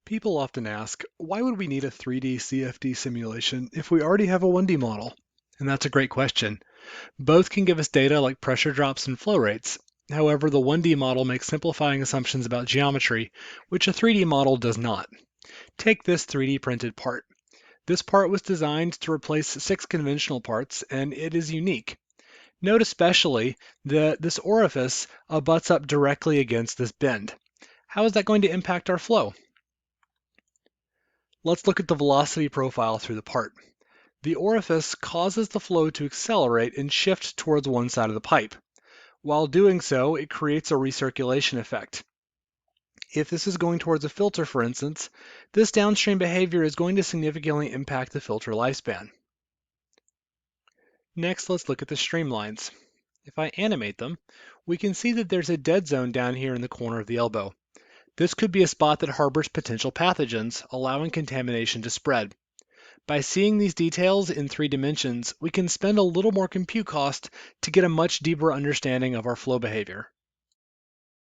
People often ask, why would we need a 3D CFD simulation if we already have a 1D model? And that's a great question. Both can give us data like pressure drops and flow rates. However, the 1D model makes simplifying assumptions about geometry, which a 3D model does not. Take this 3D printed part. This part was designed to replace 6 conventional parts, and it is unique. Note especially that this orifice butts up directly against this bend. How is that going to impact our flow? Let's look at the velocity profile through the part. The orifice causes the flow to accelerate and shift towards one side of the pipe. While doing so, it creates a recirculation effect. If this is going towards a filter, for instance, this downstream behavior is going to significantly impact the filter lifespan. Next, let's look at the streamlines. If I animate them, we can see that there's a dead zone down here in the corner of the elbow. This could be a spot that harbors potential pathogens, allowing contamination to spread. By seeing these details in 3 dimensions, we can spend a little more compute cost to get a much deeper understanding of our flow behavior.